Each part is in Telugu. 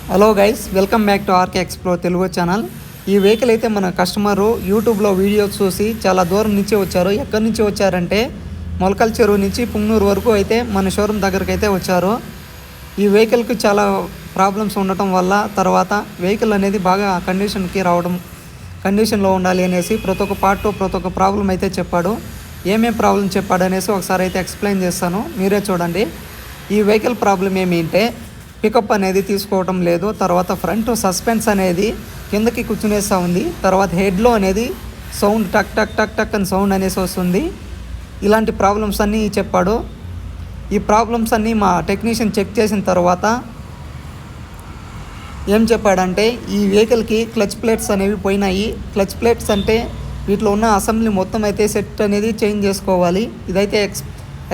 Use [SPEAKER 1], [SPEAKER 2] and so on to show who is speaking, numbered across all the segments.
[SPEAKER 1] Hello guys, welcome back to RK explore Telugu channel. ఈ వెహికల్ అయితే మన కస్టమరు యూట్యూబ్లో వీడియోస్ చూసి చాలా దూరం నుంచి వచ్చారు. ఎక్కడి నుంచి వచ్చారంటే మొలకల చెరువు నుంచి పుంగనూరు వరకు అయితే మన షోరూమ్ దగ్గరికి అయితే వచ్చారు. ఈ వెహికల్కి చాలా ప్రాబ్లమ్స్ ఉండటం వల్ల తర్వాత వెహికల్ అనేది బాగా కండిషన్లో ఉండాలి అనేసి ప్రతి ఒక్క పార్ట్ ప్రతి ఒక్క ప్రాబ్లం అయితే చెప్పాడు. ఏమేమి ప్రాబ్లం చెప్పాడు అనేసి ఒకసారి అయితే ఎక్స్ప్లెయిన్ చేస్తాను, మీరే చూడండి. ఈ వెహికల్ ప్రాబ్లం ఏమిటంటే పికప్ అనేది తీసుకోవటం లేదు, తర్వాత ఫ్రంట్ సస్పెన్స్ అనేది కిందకి కూర్చునేస్తూ ఉంది, తర్వాత హెడ్లో అనేది సౌండ్ టక్ టక్ టక్ టక్ అని సౌండ్ అనేసి వస్తుంది. ఇలాంటి ప్రాబ్లమ్స్ అన్నీ చెప్పాడు. ఈ ప్రాబ్లమ్స్ అన్నీ మా టెక్నీషియన్ చెక్ చేసిన తర్వాత ఏం చెప్పాడంటే ఈ వెహికల్కి క్లచ్ ప్లేట్స్ అనేవి పోయినాయి. క్లచ్ ప్లేట్స్ అంటే వీటిలో ఉన్న అసెంబ్లీ మొత్తం అయితే సెట్ అనేది చేంజ్ చేసుకోవాలి. ఇదైతే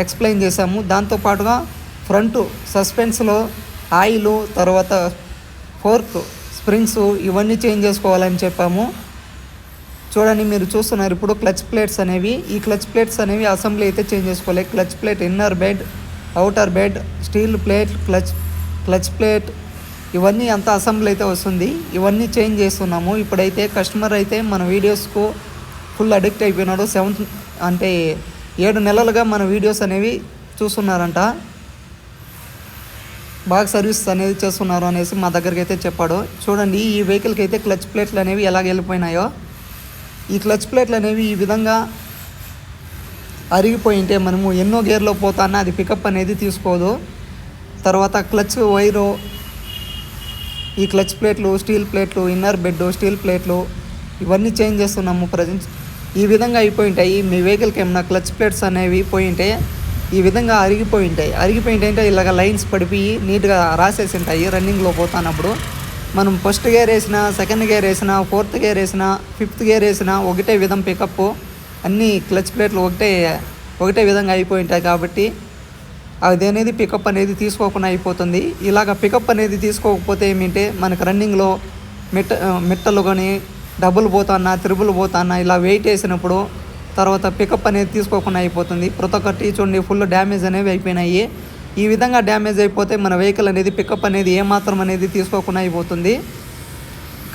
[SPEAKER 1] ఎక్స్ప్లెయిన్ చేశాము. దాంతోపాటుగా ఫ్రంట్ సస్పెన్స్లో ఆయిల్, తర్వాత ఫోర్క్, స్ప్రింగ్స్ ఇవన్నీ చేంజ్ చేసుకోవాలని చెప్పాము. చూడండి, మీరు చూస్తున్నారు ఇప్పుడు క్లచ్ ప్లేట్స్ అనేవి. ఈ క్లచ్ ప్లేట్స్ అనేవి అసెంబ్లీ అయితే చేంజ్ చేసుకోవాలి. Clutch plate inner bed, outer bed, steel plate, clutch plate ఇవన్నీ అంతా అసెంబ్లీ అయితే వస్తుంది. ఇవన్నీ చేంజ్ చేస్తున్నాము. ఇప్పుడైతే కస్టమర్ అయితే మన వీడియోస్కు ఫుల్ అడిక్ట్ అయిపోయినాడు. 7 నెలలుగా మన వీడియోస్ అనేవి చూస్తున్నారంట. బాగా సర్వీస్ అనేది చేస్తున్నారు అనేసి మా దగ్గరికి అయితే చెప్పాడు. చూడండి, ఈ వెహికల్కి అయితే క్లచ్ ప్లేట్లు అనేవి ఎలాగ వెళ్ళిపోయినాయో. ఈ క్లచ్ ప్లేట్లు అనేవి ఈ విధంగా అరిగిపోయింటే మనము ఎన్నో గేర్లో పోతానా అది పికప్ అనేది తీసుకోదు. తర్వాత క్లచ్ వైరు, ఈ క్లచ్ ప్లేట్లు, స్టీల్ ప్లేట్లు, ఇన్నర్ బెడ్, స్టీల్ ప్లేట్లు ఇవన్నీ చేంజ్ చేస్తున్నాము ప్రజెంట్. ఈ విధంగా అయిపోయింటాయి. మీ వెహికల్కి ఏమన్నా క్లచ్ ప్లేట్స్ అనేవి పోయింటే ఈ విధంగా అరిగిపోయింటే ఇలాగ లైన్స్ పడిపోయి నీట్గా రాసేసి ఉంటాయి. రన్నింగ్లో పోతున్నప్పుడు మనం ఫస్ట్ గేర్ వేసినా, సెకండ్ గేర్ వేసినా, ఫోర్త్ గేర్ వేసినా, ఫిఫ్త్ గేర్ వేసినా ఒకటే విధం పికప్, అన్నీ క్లచ్ ప్లేట్లు ఒకటే విధంగా అయిపోయింటాయి. కాబట్టి అది అనేది పికప్ అనేది తీసుకోకుండా అయిపోతుంది. ఇలాగ పికప్ అనేది తీసుకోకపోతే ఏమిటంటే మనకు రన్నింగ్లో మిట్టలు కానీ డబుల్ పోతాన్నా, త్రిబుల్ పోతాన్నా ఇలా వెయిట్ వేసినప్పుడు తర్వాత పికప్ అనేది తీసుకోకుండా అయిపోతుంది. ప్రతి ఒక్కటి చూడండి ఫుల్ డ్యామేజ్ అనేవి అయిపోయినాయి. ఈ విధంగా డ్యామేజ్ అయిపోతే మన వెహికల్ అనేది పికప్ అనేది ఏమాత్రం అనేది తీసుకోకుండా అయిపోతుంది.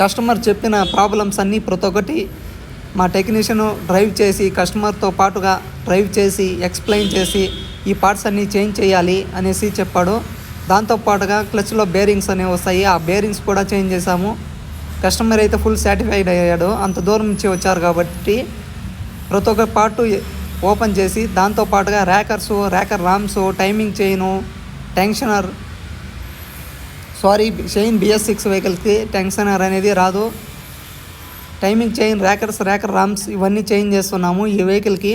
[SPEAKER 1] కస్టమర్ చెప్పిన ప్రాబ్లమ్స్ అన్నీ ప్రతి ఒక్కటి మా టెక్నీషియన్ డ్రైవ్ చేసి కస్టమర్తో పాటుగా డ్రైవ్ చేసి ఎక్స్ప్లెయిన్ చేసి ఈ పార్ట్స్ అన్నీ చేంజ్ చేయాలి అనేసి చెప్పాడు. దాంతోపాటుగా క్లచ్లో బేరింగ్స్ అనేవి వస్తాయి, ఆ బేరింగ్స్ కూడా చేంజ్ చేశాము. కస్టమర్ అయితే ఫుల్ సాటిస్ఫైడ్ అయ్యాడు. అంత దూరం నుంచి వచ్చారు కాబట్టి ప్రతి ఒక్క పార్ట్ ఓపెన్ చేసి దాంతోపాటుగా rocker arms, timing chain, tensioner Shine BS6 వెహికల్కి టెన్షనర్ అనేది రాదు. టైమింగ్ చైన్, ర్యాకర్ రామ్స్ ఇవన్నీ చేంజ్ చేస్తున్నాము ఈ వెహికల్కి.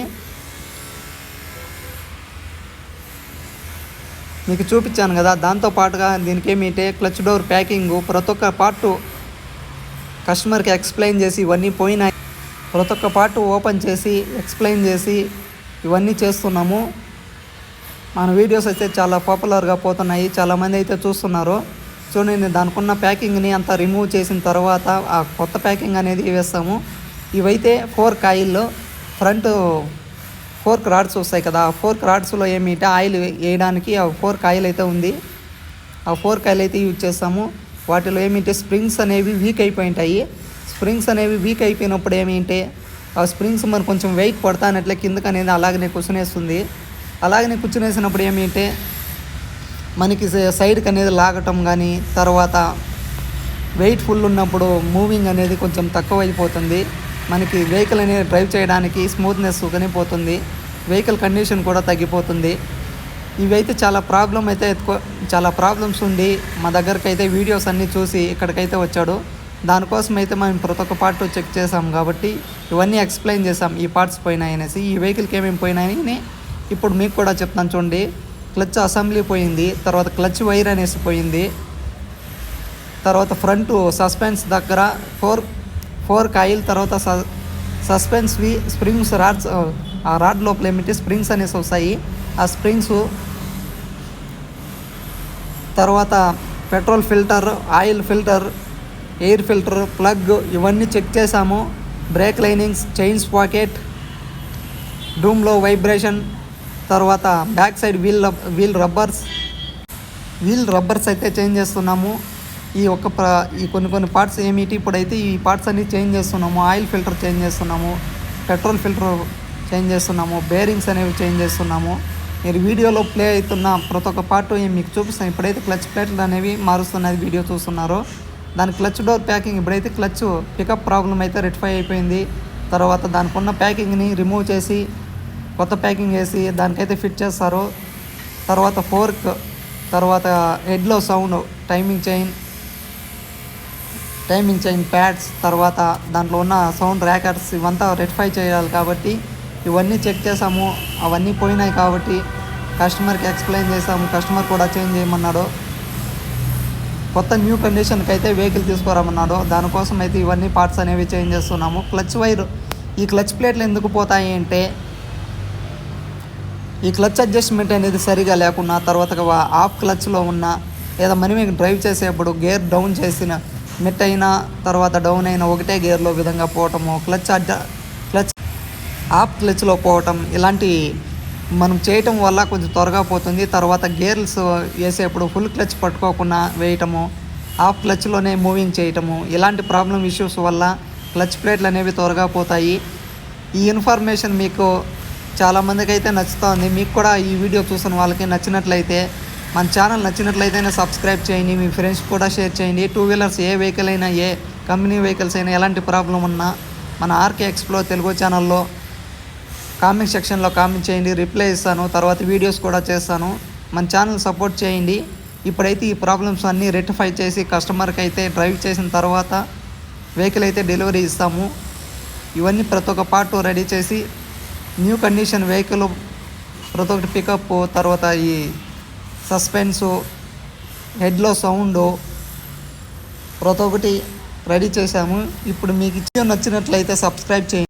[SPEAKER 1] మీకు చూపించాను కదా. దాంతోపాటుగా దీనికి ఏమిటంటే క్లచ్ డోర్ ప్యాకింగ్ ప్రతి ఒక్క పార్ట్ కస్టమర్కి ఎక్స్ప్లెయిన్ చేసి ఇవన్నీ పోయినాయి. ప్రతి ఒక్క పార్ట్ ఓపెన్ చేసి ఎక్స్ప్లెయిన్ చేసి ఇవన్నీ చేస్తున్నాము. మన వీడియోస్ అయితే చాలా పాపులర్గా పోతున్నాయి, చాలామంది అయితే చూస్తున్నారు. చూడండి, దానికి ఉన్న ప్యాకింగ్ని అంతా రిమూవ్ చేసిన తర్వాత ఆ కొత్త ప్యాకింగ్ అనేది వేస్తాము. ఇవైతే 4 కాయిల్లో ఫ్రంట్ 4 రాడ్స్ వస్తాయి కదా. ఆ 4 రాడ్స్లో ఏమిటంటే ఆయిల్ వేయడానికి ఆ 4 కాయిల్ అయితే ఉంది. ఆ 4 కాయిల్ అయితే యూజ్ చేస్తాము. వాటిలో ఏమిటంటే స్ప్రింగ్స్ అనేవి వీక్ అయిపోయింటాయి. స్ప్రింగ్స్ అనేవి వీక్ అయిపోయినప్పుడు ఏమిటంటే ఆ స్ప్రింగ్స్ మరి కొంచెం వెయిట్ పడతానట్లే కిందకి అనేది అలాగనే కూర్చునేస్తుంది. అలాగనే కూర్చునేసినప్పుడు ఏమిటంటే మనకి సైడ్కి అనేది లాగటం కానీ, తర్వాత వెయిట్ ఫుల్ ఉన్నప్పుడు మూవింగ్ అనేది కొంచెం తక్కువ అయిపోతుంది. మనకి వెహికల్ అనేది డ్రైవ్ చేయడానికి స్మూత్నెస్ కానీ పోతుంది, వెహికల్ కండిషన్ కూడా తగ్గిపోతుంది. ఇవైతే చాలా ప్రాబ్లమ్స్ ఉండి మా దగ్గరికి అయితే వీడియోస్ అన్నీ చూసి ఇక్కడికైతే వచ్చాడు. దానికోసం అయితే మనం ప్రతి ఒక్క పార్ట్ చెక్ చేసాం కాబట్టి ఇవన్నీ ఎక్స్ప్లెయిన్ చేసాం. ఈ పార్ట్స్ పోయినాయి అనేసి, ఈ వెహికల్కి ఏమేమి పోయినాయని ఇప్పుడు మీకు కూడా చెప్తాను. చూడండి, క్లచ్ అసెంబ్లీ పోయింది, తర్వాత క్లచ్ వైర్ అనేసి పోయింది, తర్వాత ఫ్రంట్ సస్పెన్స్ దగ్గర 4 కాయిల్, తర్వాత సస్పెన్స్వి స్ప్రింగ్స్ రాడ్స్, ఆ రాడ్ లోపల ఏమిటి స్ప్రింగ్స్ అనేసి వస్తాయి. ఆ స్ప్రింగ్స్ తర్వాత petrol filter, oil filter, air filter, plug ఇవన్నీ చెక్ చేసాము. బ్రేక్ లైనింగ్స్, చైన్ స్పాకెట్, డూమ్లో వైబ్రేషన్, తర్వాత బ్యాక్ సైడ్ వీల్ రబ్బర్స్ అయితే చేంజ్ చేస్తున్నాము. ఈ కొన్ని పార్ట్స్ ఏమిటి, ఇప్పుడైతే ఈ పార్ట్స్ అన్నీ చేంజ్ చేస్తున్నాము. ఆయిల్ ఫిల్టర్ చేంజ్ చేస్తున్నాము, పెట్రోల్ ఫిల్టర్ చేంజ్ చేస్తున్నాము, బేరింగ్స్ అనేవి చేంజ్ చేస్తున్నాము. మీరు వీడియోలో ప్లే అవుతున్న ప్రతి ఒక్క పార్ట్ మీకు చూపిస్తాను. ఇప్పుడైతే క్లచ్ ప్లేట్లు అనేవి మారుస్తున్నది వీడియో చూస్తున్నారు. దాని క్లచ్ డోర్ ప్యాకింగ్ ఇప్పుడైతే క్లచ్ పికప్ ప్రాబ్లం అయితే రెక్టిఫై అయిపోయింది. తర్వాత దానికి ఉన్న ప్యాకింగ్ని రిమూవ్ చేసి కొత్త ప్యాకింగ్ వేసి దానికైతే ఫిట్ చేస్తారు. తర్వాత ఫోర్క్, తర్వాత హెడ్లో సౌండ్, టైమింగ్ చైన్ ప్యాడ్స్, తర్వాత దాంట్లో ఉన్న సౌండ్ ర్యాకర్స్ ఇవంతా రెక్టిఫై చేయాలి కాబట్టి ఇవన్నీ చెక్ చేసాము. అవన్నీ పోయినాయి కాబట్టి కస్టమర్కి ఎక్స్ప్లెయిన్ చేసాము. కస్టమర్ కూడా చేంజ్ చేయమన్నాడు. కొత్త న్యూ కండిషన్కి అయితే వెహికల్ తీసుకురామన్నాడు. దానికోసం అయితే ఇవన్నీ పార్ట్స్ అనేవి చేంజ్ చేస్తున్నాము. క్లచ్ వైర్, ఈ క్లచ్ ప్లేట్లు ఎందుకు పోతాయి అంటే ఈ క్లచ్ అడ్జస్ట్మెంట్ అనేది సరిగా లేకున్నా, తర్వాత ఆఫ్ క్లచ్లో ఉన్న లేదా మనం డ్రైవ్ చేసేప్పుడు గేర్ డౌన్ చేసిన మిట్ అయినా తర్వాత డౌన్ అయినా ఒకటే గేర్లో విధంగా పోవటము, క్లచ్ ఆఫ్ క్లచ్లో పోవటం, ఇలాంటి మనం చేయటం వల్ల కొంచెం త్వరగా పోతుంది. తర్వాత గేర్స్ వేసేప్పుడు ఫుల్ క్లచ్ పట్టుకోకుండా వేయటము, ఆఫ్ క్లచ్లోనే మూవింగ్ చేయటము, ఇలాంటి ప్రాబ్లం ఇష్యూస్ వల్ల క్లచ్ ప్లేట్లు అనేవి త్వరగా పోతాయి. ఈ ఇన్ఫర్మేషన్ మీకు చాలామందికి అయితే నచ్చుతుంది. మీకు కూడా ఈ వీడియో చూసిన వాళ్ళకి నచ్చినట్లయితే, మన ఛానల్ నచ్చినట్లయితేనే సబ్స్క్రైబ్ చేయండి. మీ ఫ్రెండ్స్ కూడా షేర్ చేయండి. 2 వీలర్స్ ఏ వెహికల్ అయినా, ఏ కంపెనీ వెహికల్స్ అయినా ఎలాంటి ప్రాబ్లం ఉన్నా మన ఆర్కే ఎక్స్ప్లోర్ తెలుగు ఛానల్లో కామెంట్ సెక్షన్లో కామెంట్ చేయండి, రిప్లై ఇస్తాను. తర్వాత వీడియోస్ కూడా చేస్తాను. మన ఛానల్ సపోర్ట్ చేయండి. ఇప్పుడైతే ఈ ప్రాబ్లమ్స్ అన్నీ రెక్టిఫై చేసి కస్టమర్కి అయితే డ్రైవ్ చేసిన తర్వాత వెహికల్ అయితే డెలివరీ ఇస్తాము. ఇవన్నీ ప్రతి ఒక్క పార్ట్ రెడీ చేసి న్యూ కండిషన్ వెహికల్ ప్రతి ఒక్కటి పికప్, తర్వాత ఈ సస్పెన్సు, హెడ్లో సౌండ్ ప్రతి ఒక్కటి రెడీ చేసాము. ఇప్పుడు మీకు నచ్చినట్లయితే సబ్స్క్రైబ్ చేయండి.